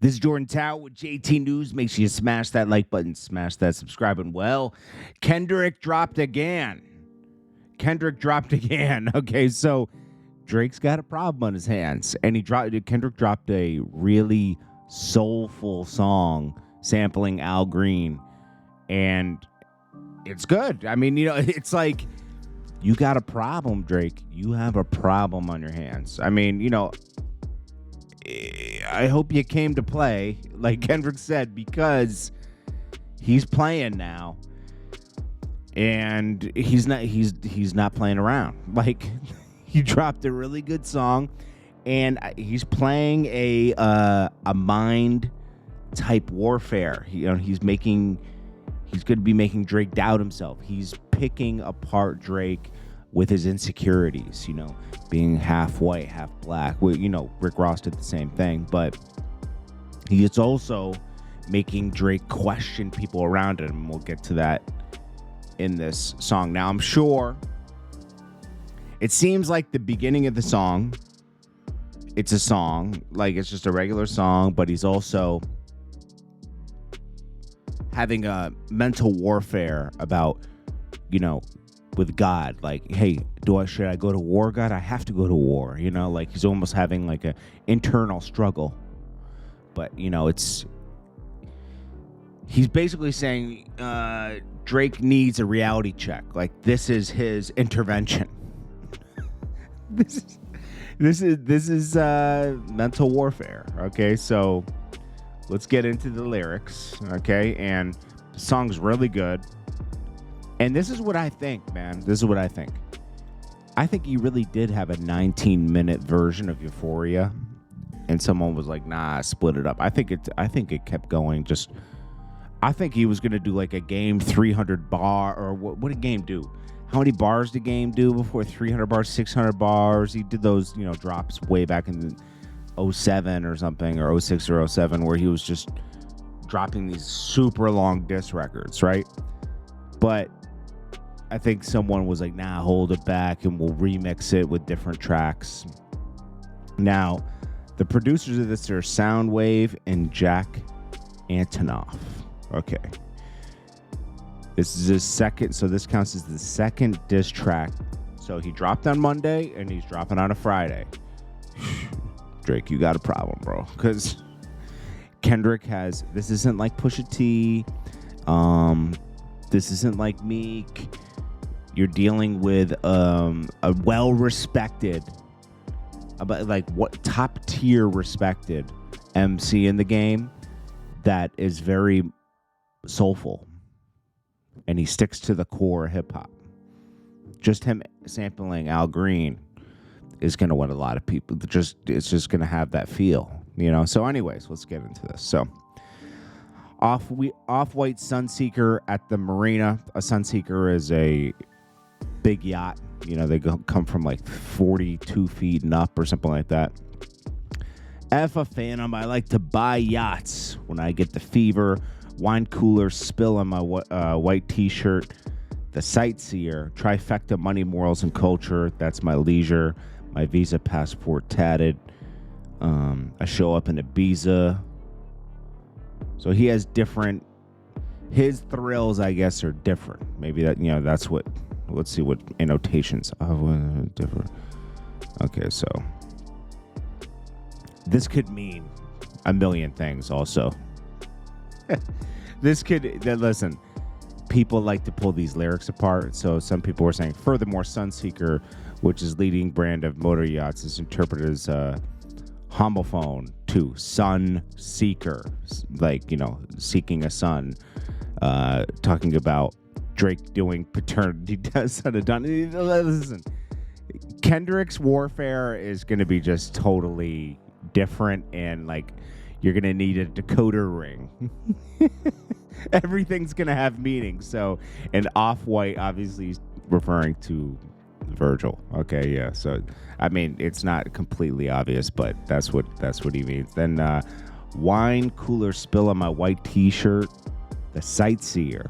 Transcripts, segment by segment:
This is Jordan Tower with JT News. Make sure you smash that like button, smash that subscribe button. Well, Kendrick dropped again. Okay, so Drake's got a problem on his hands, and Kendrick dropped a really soulful song sampling Al Green, and it's good. I mean, it's like, you got a problem, Drake. You have a problem on your hands. I mean, I hope you came to play, like Kendrick said, because he's playing now, and he's not playing around. Like, he dropped a really good song, and he's playing a mind type warfare. He's going to be making Drake doubt himself. He's picking apart Drake with his insecurities, being half white, half black. Rick Ross did the same thing, but he is also making Drake question people around him, and we'll get to that in this song. Now, I'm sure it seems like the beginning of the song, it's a song, like it's just a regular song, but he's also having a mental warfare about, with God, like, hey, should I go to war, God? I have to go to war, like he's almost having like a internal struggle. But, he's basically saying Drake needs a reality check. Like, this is his intervention. This is mental warfare. Okay, so let's get into the lyrics. Okay, and the song's really good. And this is what I think, man. I think he really did have a 19-minute version of Euphoria, and someone was like, "Nah, split it up." I think it kept going. I think he was gonna do like a game 300 bar, or what did Game do? How many bars did Game do before? 300 bars, 600 bars. He did those, drops way back in 07 or something, or 06 or 07, where he was just dropping these super long diss records, right? But I think someone was like, nah, hold it back and we'll remix it with different tracks. Now, the producers of this are Soundwave and Jack Antonoff. Okay. This is his second, so this counts as the second diss track. So he dropped on Monday and he's dropping on a Friday. Drake, you got a problem, bro. Because Kendrick this isn't like Pusha T. This isn't like Meek. You're dealing with a well-respected, top tier respected MC in the game that is very soulful, and he sticks to the core of hip hop. Just him sampling Al Green is going to win a lot of people. It's just going to have that feel, So, anyways, let's get into this. So, Off-White Sunseeker at the marina. A Sunseeker is a big yacht. They come from like 42 feet and up or something like that. F a Phantom. I like to buy yachts when I get the fever. Wine cooler spill on my white t-shirt. The Sightseer. Trifecta money, morals, and culture. That's my leisure. My Visa passport tatted. I show up in Ibiza. So he has different, his thrills, I guess, are different. Maybe that's what, let's see what annotations are different. Okay, so this could mean a million things also. Listen, people like to pull these lyrics apart. So some people were saying, furthermore, Sunseeker, which is leading brand of motor yachts, is interpreted as homophone to sun seeker, like, seeking a son, talking about Drake doing paternity tests on a done. Listen, Kendrick's warfare is going to be just totally different, and like, you're going to need a decoder ring. Everything's going to have meaning. So, and Off-White obviously is referring to Virgil. Okay, yeah. So, I mean, it's not completely obvious, but that's what he means. Then wine cooler spill on my white t-shirt. The Sightseer.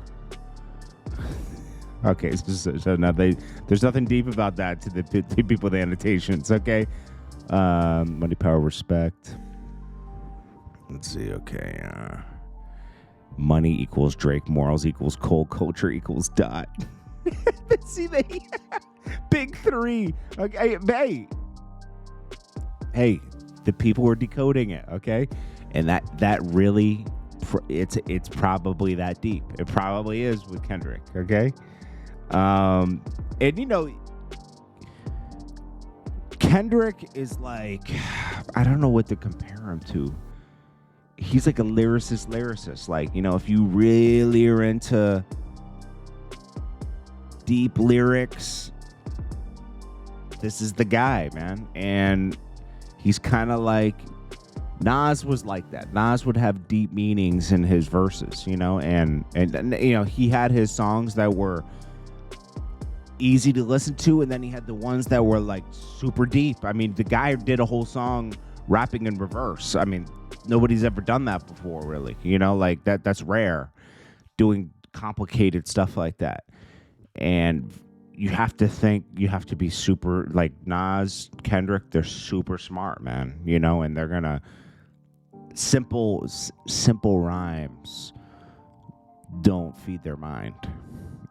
Okay, so now there's nothing deep about that to the people with the annotations. Okay, money, power, respect. Let's see. Okay. Money equals Drake. Morals equals Cole. Culture equals Dot. See, they big three. Okay, hey, the people were decoding it. Okay, and that really, it's probably that deep. It probably is with Kendrick. Okay, and Kendrick is like, I don't know what to compare him to. He's like a lyricist. Like, if you really are into deep lyrics, this is the guy, man. And he's kind of like, Nas was like that. Nas would have deep meanings in his verses, and he had his songs that were easy to listen to, and then he had the ones that were like super deep. I mean, the guy did a whole song rapping in reverse. I mean, nobody's ever done that before, really. Like that's rare, doing complicated stuff like that. And you have to be super, like Nas, Kendrick, they're super smart, man, and they're gonna simple rhymes don't feed their mind.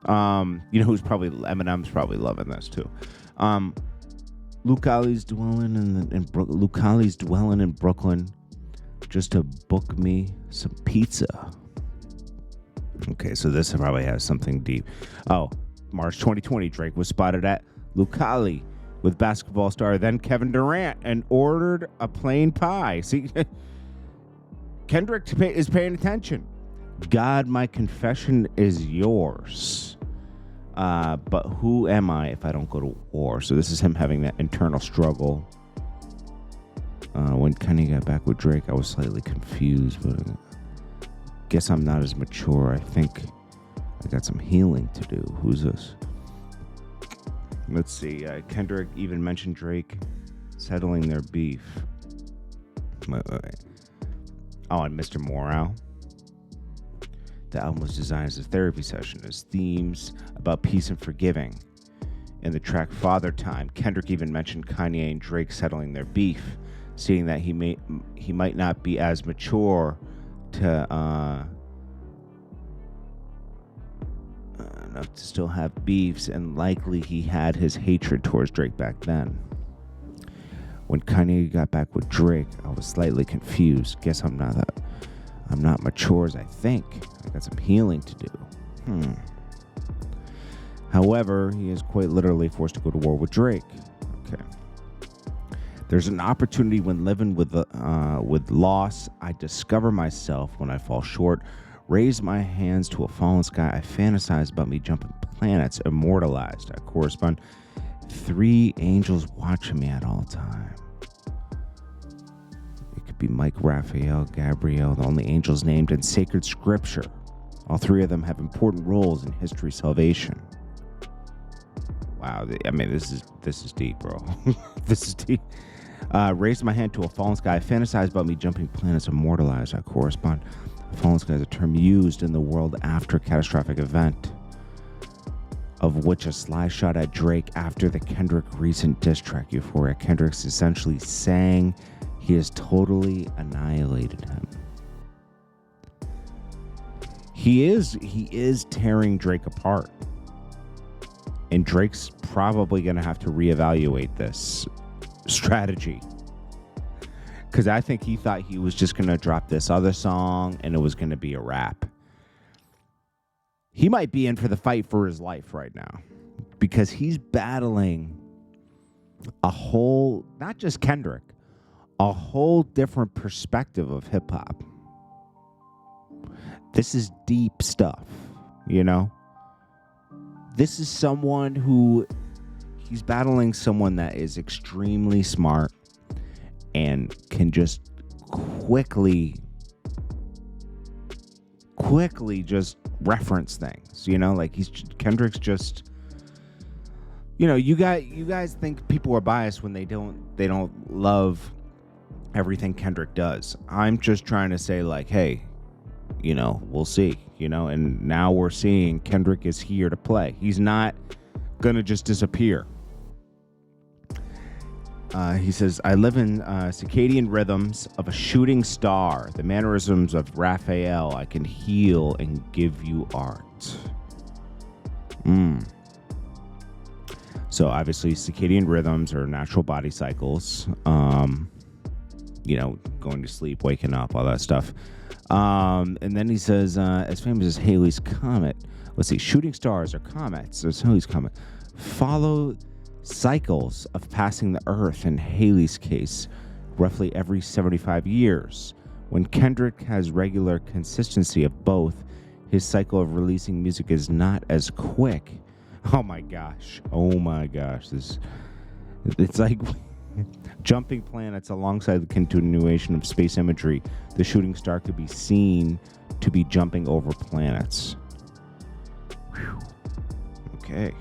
Who's probably, Eminem's probably loving this too. Luke Ali's dwelling in Brooklyn just to book me some pizza. Okay, so this probably has something deep. Oh, March 2020, Drake was spotted at Luke Ali with basketball star then Kevin Durant and ordered a plain pie. See, Kendrick is paying attention. God, my confession is yours. But who am I if I don't go to war? So this is him having that internal struggle. When Kanye got back with Drake, I was slightly confused, but guess I'm not as mature. I think I got some healing to do. Who's this? Let's see. Kendrick even mentioned Drake settling their beef. Oh, and Mr. Morale. The album was designed as a therapy session, as themes about peace and forgiving. In the track Father Time, Kendrick even mentioned Kanye and Drake settling their beef, stating that he might not be as mature to enough to still have beefs, and likely he had his hatred towards Drake back then. When Kanye got back with Drake, I was slightly confused. Guess I'm not mature as I think. I got some healing to do. However, he is quite literally forced to go to war with Drake. Okay. There's an opportunity when living with loss. I discover myself when I fall short. Raise my hands to a fallen sky. I fantasize about me jumping planets, immortalized. I correspond. 3 angels watching me at all time. It could be Mike, Raphael, Gabriel, the only angels named in sacred scripture. All 3 of them have important roles in history's salvation. Wow, I mean, this is deep, bro. This is deep. Raised my hand to a fallen sky. I fantasize about me jumping planets, immortalized. I correspond. A fallen sky is a term used in the world after a catastrophic event, of which a sly shot at Drake after the Kendrick recent diss track Euphoria. Kendrick's essentially saying he has totally annihilated him. He is tearing Drake apart. And Drake's probably going to have to reevaluate this strategy. Because I think he thought he was just going to drop this other song and it was going to be a wrap. He might be in for the fight for his life right now. Because he's battling a whole, not just Kendrick, a whole different perspective of hip hop. This is deep stuff, This is someone who, he's battling someone that is extremely smart and can just quickly just reference things, like Kendrick's just, you guys think people are biased when they don't love everything Kendrick does. I'm just trying to say, like, hey, we'll see, and now we're seeing Kendrick is here to play. He's not gonna just disappear. He says, I live in circadian rhythms of a shooting star, the mannerisms of Raphael. I can heal and give you art. So obviously circadian rhythms are natural body cycles. Going to sleep, waking up, all that stuff. And then he says, as famous as Halley's Comet. Let's see, shooting stars or comets. There's Halley's Comet. Follow cycles of passing the Earth, in Halley's case, roughly every 75 years. When Kendrick has regular consistency of both, his cycle of releasing music is not as quick. Oh my gosh. It's like jumping planets alongside the continuation of space imagery. The shooting star could be seen to be jumping over planets. Whew. Okay.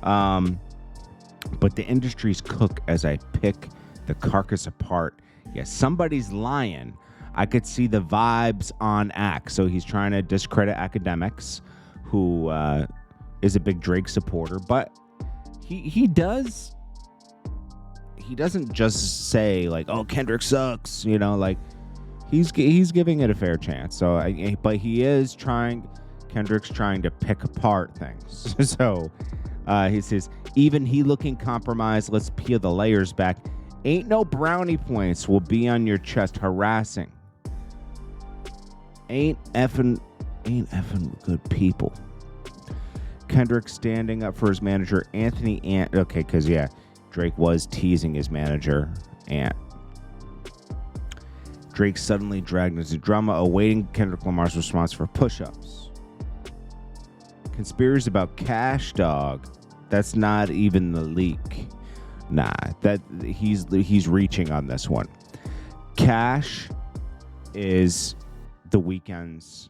But the industries cook as I pick the carcass apart. Yes, somebody's lying. I could see the vibes on Axe. So he's trying to discredit academics, who is a big Drake supporter, but he doesn't just say like, "Oh, Kendrick sucks," like he's giving it a fair chance. So, but he is trying. Kendrick's trying to pick apart things. So he says, even he looking compromised. Let's peel the layers back. Ain't no brownie points will be on your chest harassing. Ain't effing good people. Kendrick standing up for his manager, Anthony Ant. Okay, because, Drake was teasing his manager, Ant. Drake suddenly dragged into drama, awaiting Kendrick Lamar's response for push-ups. Conspiracies about Cash Dog. That's not even the leak. Nah, that he's reaching on this one. Cash is The Weeknd's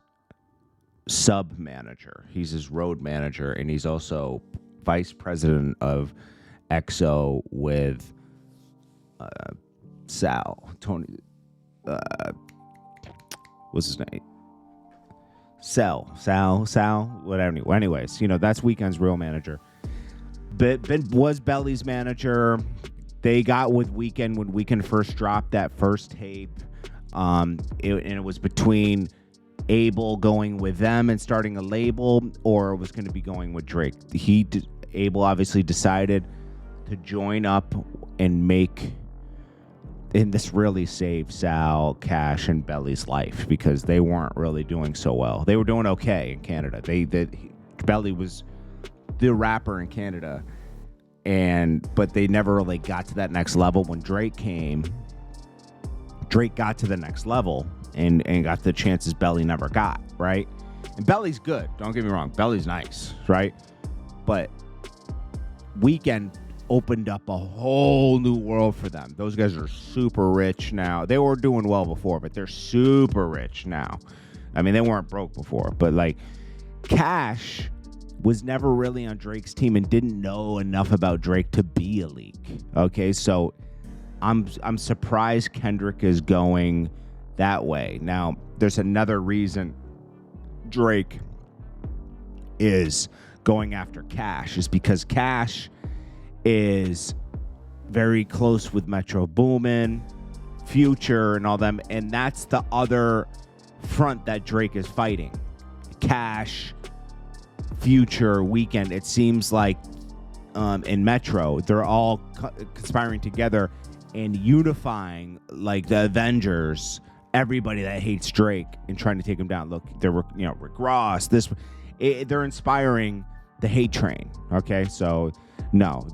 sub manager. He's his road manager, and he's also vice president of XO with Tony. What's his name? Sal, whatever. Anyways, that's Weeknd's real manager. Ben was Belly's manager. They got with Weeknd when Weeknd first dropped that first tape. It was between Abel going with them and starting a label, or it was going to be going with Drake. Abel obviously decided to join up and this really saved Sal, Cash, and Belly's life, because they weren't really doing so well. They were doing okay in Canada. Belly was the rapper in Canada, but they never really got to that next level. When Drake came, Drake got to the next level and got the chances Belly never got, right? And Belly's good, don't get me wrong. Belly's nice, right? But Weeknd opened up a whole new world for them. Those guys are super rich now. They were doing well before, but they're super rich now. I mean, they weren't broke before, but like Cash was never really on Drake's team and didn't know enough about Drake to be a leak. Okay, so I'm surprised Kendrick is going that way. Now, there's another reason Drake is going after Cash, is because Cash is very close with Metro Boomin, Future, and all them, and that's the other front that Drake is fighting. Cash, Future, Weeknd. It seems like in Metro, they're all conspiring together and unifying, like the Avengers, everybody that hates Drake, and trying to take him down. Look, they're Rick Ross. They're inspiring the hate train. Okay, so. No,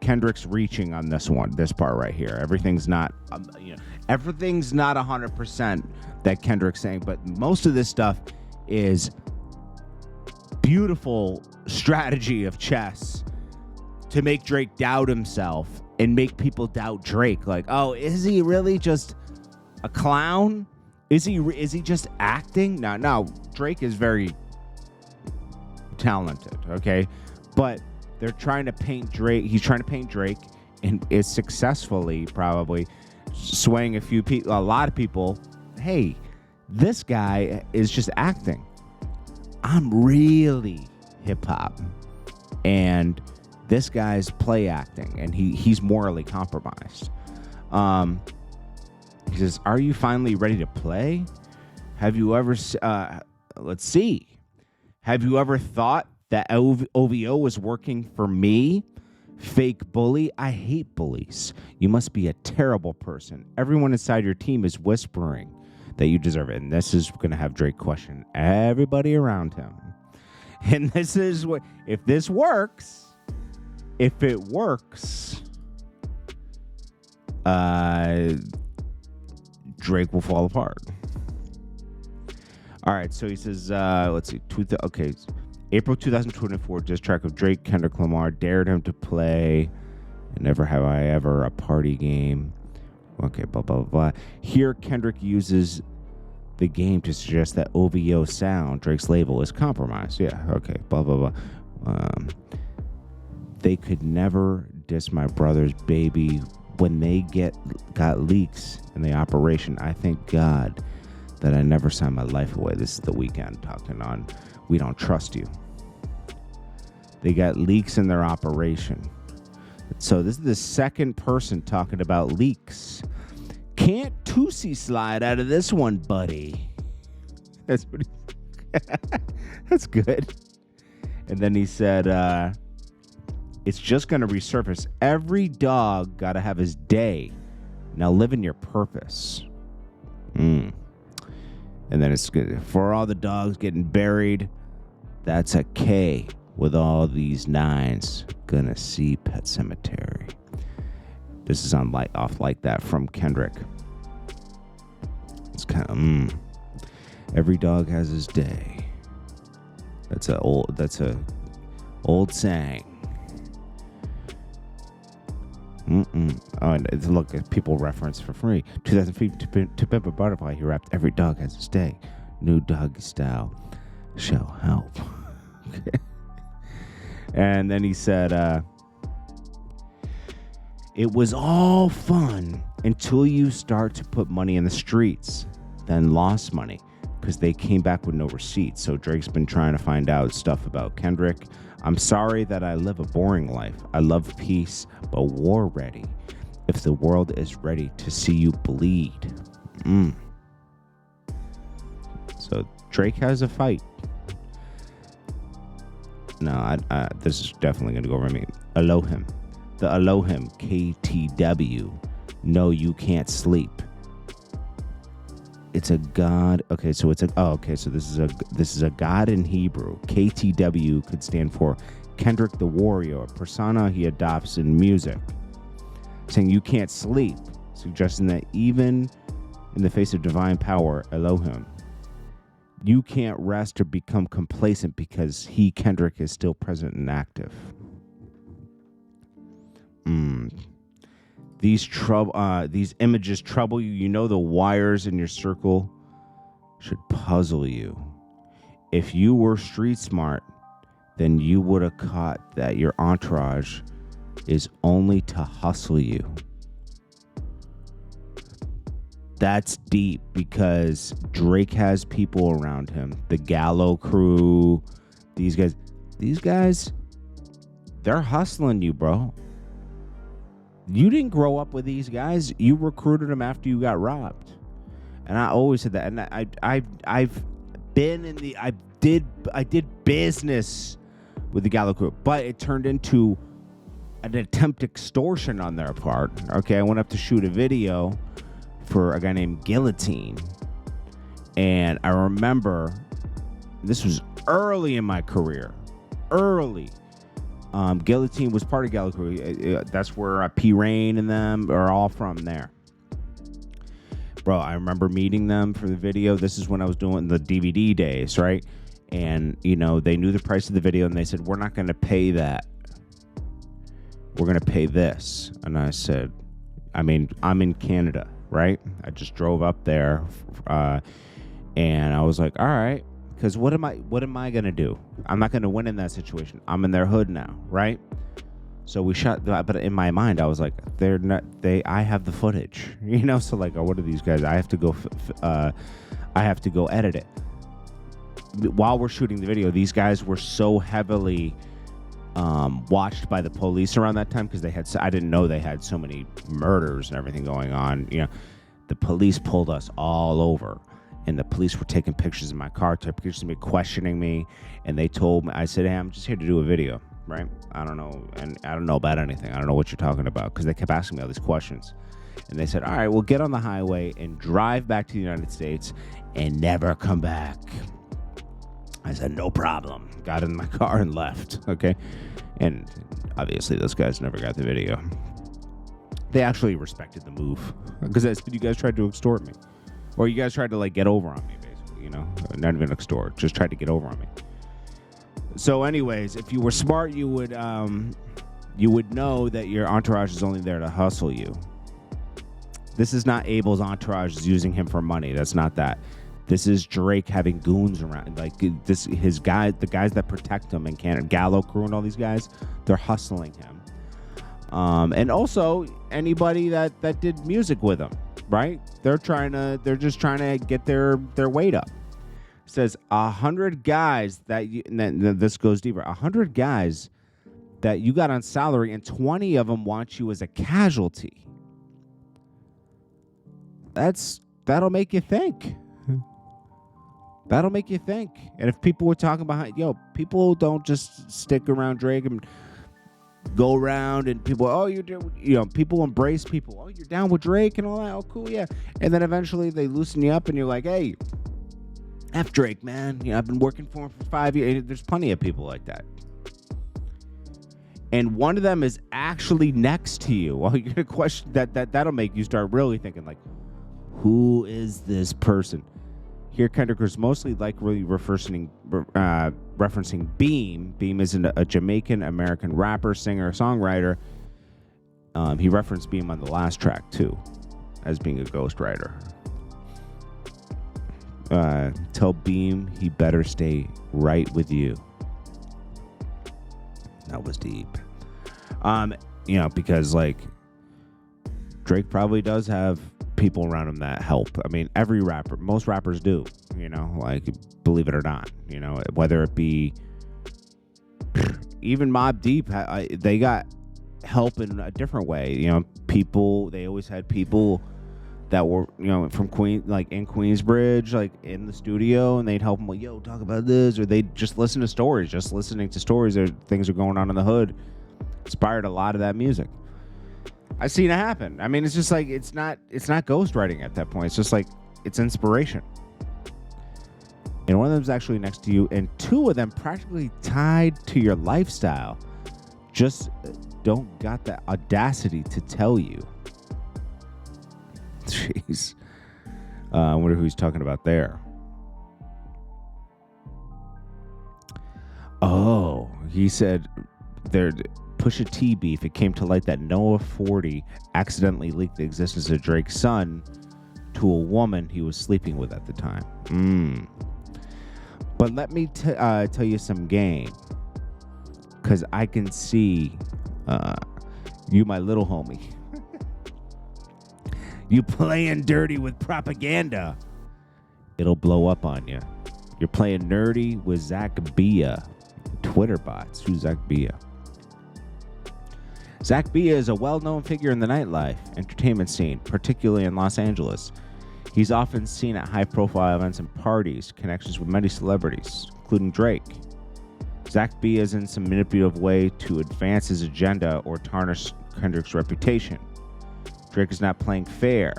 Kendrick's reaching on this part right here. Everything's not 100% that Kendrick's saying, but most of this stuff is beautiful strategy of chess to make Drake doubt himself and make people doubt Drake. Like, oh, is he really just a clown? Is he just acting? No, Drake is very talented, okay? But they're trying to paint Drake. He's trying to paint Drake, and is successfully probably swaying a lot of people. Hey, this guy is just acting. I'm really hip hop, and This guy's play acting, and he's morally compromised. He says, "Are you finally ready to play? Have you ever, let's see. Have you ever thought that OVO was working for me? Fake bully. I hate bullies. You must be a terrible person. Everyone inside your team is whispering that you deserve it." And this is going to have Drake question everybody around him. And this is what, if it works, Drake will fall apart. All right, so he says, let's see, April 2024, diss track of Drake, Kendrick Lamar, dared him to play Never Have I Ever, a party game. Okay, blah, blah, blah. Here, Kendrick uses the game to suggest that OVO sound, Drake's label, is compromised. Yeah, okay, blah, blah, blah. They could never diss my brother's baby when they got leaks in the operation. I thank God that I never signed my life away. This is The Weeknd talking on We Don't Trust You. They got leaks in their operation. So this is the second person talking about leaks. Can't Tootsie slide out of this one, buddy. That's what that's good. And then he said, it's just going to resurface. Every dog got to have his day. Now live in your purpose. And then it's good. For all the dogs getting buried, that's a K with all these nines. Gonna see Pet Cemetery. This is on off like that from Kendrick. It's kind of every dog has his day. That's a old saying. Oh, and look, people reference for free. 2,000 feet to Pimp a Butterfly. He rapped, every dog has his day. New doggy style shall help. Okay. And then he said, it was all fun until you start to put money in the streets, then lost money because they came back with no receipts. So Drake's been trying to find out stuff about Kendrick. I'm sorry that I live a boring life. I love peace, but war ready. If the world is ready to see you bleed. So Drake has a fight. No, this is definitely going to go over me. Elohim. The Elohim, KTW. No, you can't sleep. It's a god. Okay, so it's so this is a god in Hebrew. KTW could stand for Kendrick the Warrior, a persona he adopts in music. Saying you can't sleep, suggesting that even in the face of divine power, Elohim, you can't rest or become complacent because Kendrick, is still present and active. These images trouble you. You know the wires in your circle should puzzle you. If you were street smart, then you would have caught that your entourage is only to hustle you. That's deep because Drake has people around him. The Gallo crew, these guys, they're hustling you, bro. You didn't grow up with these guys. You recruited them after you got robbed. And I always said that. And I've been in the, I did business with the Gallo crew, but it turned into an attempt extortion on their part. Okay, I went up to shoot a video for a guy named Guillotine. And I remember, this was early in my career. Guillotine was part of Gallo Crew. That's where P. Rain and them are all from there. Bro, I remember meeting them for the video. This is when I was doing the DVD days, right? And, they knew the price of the video, and they said, we're not going to pay that. We're going to pay this. And I said, I'm in Canada, right? I just drove up there, and I was like, all right, because what am I going to do? I'm not going to win in that situation. I'm in their hood now, right? So we shot, but in my mind, I was like, I have the footage, so like, oh, what are these guys? I have to go edit it. While we're shooting the video, these guys were so heavily watched by the police around that time because I didn't know they had so many murders and everything going on. The police pulled us all over, and the police were taking pictures of my car, took pictures of me, questioning me, and they told me, I said, hey, I'm just here to do a video, right? I don't know, and I don't know about anything. I don't know what you're talking about, because they kept asking me all these questions. And they said, all right, well, get on the highway and drive back to the United States and never come back. I said, no problem. Got in my car and left, okay? And obviously those guys never got the video. They actually respected the move, because I said, you guys tried to extort me. Or you guys tried to, get over on me, basically, Not even extort, just tried to get over on me. So anyways, if you were smart, you would know that your entourage is only there to hustle you. This is not Abel's entourage is using him for money. That's not that. This is Drake having goons around. The guys that protect him in Canada, Gallo Crew and all these guys, they're hustling him. And also anybody that did music with him, right? They're just trying to get their weight up. It says 100 guys this goes deeper. 100 guys that you got on salary, and 20 of them want you as a casualty. That'll make you think. That'll make you think. And if people were talking behind, people don't just stick around Drake and go around and people, people embrace people. Oh, you're down with Drake and all that. Oh, cool, yeah. And then eventually they loosen you up and you're like, hey, F Drake, man. I've been working for him for 5 years. There's plenty of people like that. And one of them is actually next to you. Well, you're gonna question that'll make you start really thinking, who is this person? Here, Kendrick was mostly really referencing Beam. Beam is a Jamaican American rapper, singer, songwriter. He referenced Beam on the last track too, as being a ghostwriter. Tell Beam he better stay right with you. That was deep. Because Drake probably does have people around him that help. I mean, most rappers do, believe it or not, whether it be even Mobb Deep, they got help in a different way. They always had people that were, from in Queensbridge, in the studio, and they'd help them, talk about this, or they'd just listen to stories. Just listening to stories or things are going on in the hood inspired a lot of that music. I've seen it happen. I mean, it's just it's not ghostwriting at that point. It's just it's inspiration. And one of them's actually next to you, and two of them practically tied to your lifestyle. Just don't got the audacity to tell you. Jeez. I wonder who he's talking about there. Oh, he said there Pusha T beef. It came to light that Noah 40 accidentally leaked the existence of Drake's son to a woman he was sleeping with at the time. But let me tell you some game, because I can see you, my little homie. You playing dirty with propaganda, it'll blow up on you. You're playing nerdy with Zach Bia. Twitter bots. Who's Zach Bia? Zach Bia is a well-known figure in the nightlife, entertainment scene, particularly in Los Angeles. He's often seen at high-profile events and parties, connections with many celebrities, including Drake. Zach Bia is in some manipulative way to advance his agenda or tarnish Kendrick's reputation. Drake is not playing fair.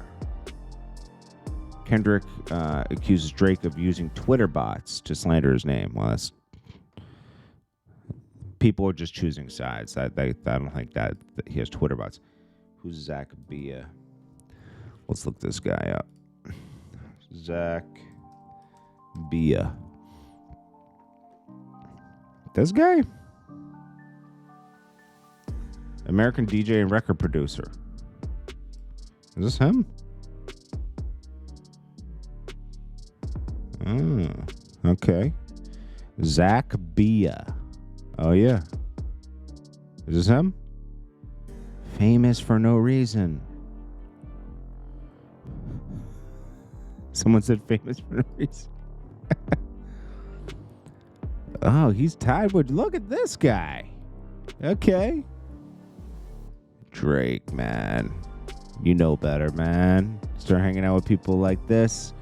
Kendrick accuses Drake of using Twitter bots to slander his name. Well, people are just choosing sides. I don't think that he has Twitter bots. Who's Zach Bia? Let's look this guy up. Zach Bia. This guy? American DJ and record producer. Is this him? Okay. Zach Bia. Oh, yeah. Is this him? Famous for no reason. Someone said famous for no reason. Oh, he's tied with... Look at this guy. Okay. Drake, man. You know better, man. Start hanging out with people like this.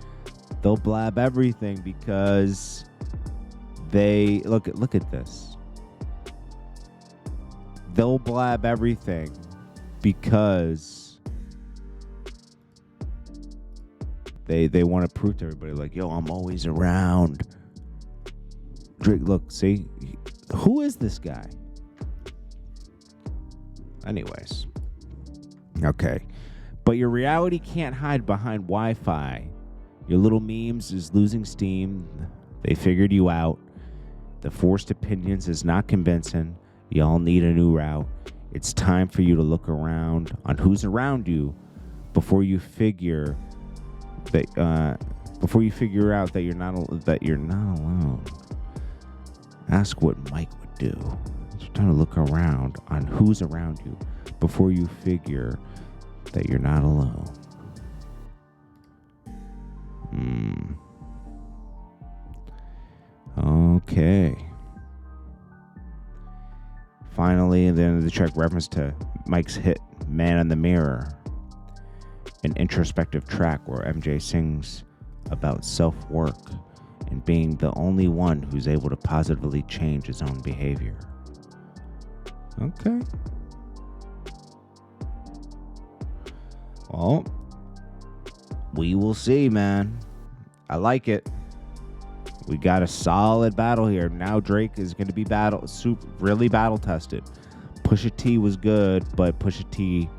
They'll blab everything because they look at this. They'll blab everything because they want to prove to everybody, like, yo, I'm always around. Drake, look, see, who is this guy? Anyways, okay, but your reality can't hide behind Wi-Fi. Your little memes is losing steam. They figured you out. The forced opinions is not convincing. Y'all need a new route. It's time for you to look around on who's around you before you figure that out that you're not alone. Ask what Mike would do. You're trying to look around on who's around you before you figure that you're not alone. Okay. Finally, at the end of the track, reference to Mike's hit Man in the Mirror, an introspective track where MJ sings about self-work and being the only one who's able to positively change his own behavior. Okay. Well, we will see, man. I like it. We got a solid battle here. Now Drake is going to be really battle tested. Pusha T was good, but Pusha T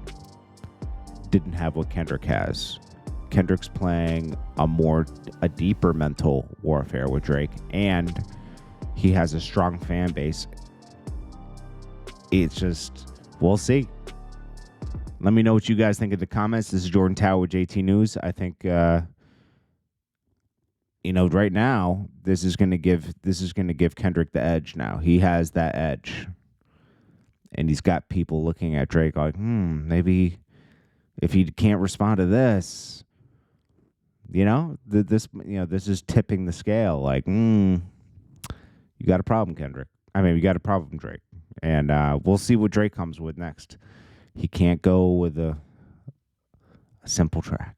didn't have what Kendrick has. Kendrick's playing a deeper mental warfare with Drake, and he has a strong fan base. It's just, we'll see. Let me know what you guys think in the comments. This is Jordan Tower with JT News. I think, right now, this is going to give Kendrick the edge now. He has that edge. And he's got people looking at Drake like, maybe if he can't respond to this, this is tipping the scale. Like, you got a problem, Kendrick. You got a problem, Drake. And we'll see what Drake comes with next. He can't go with a simple track.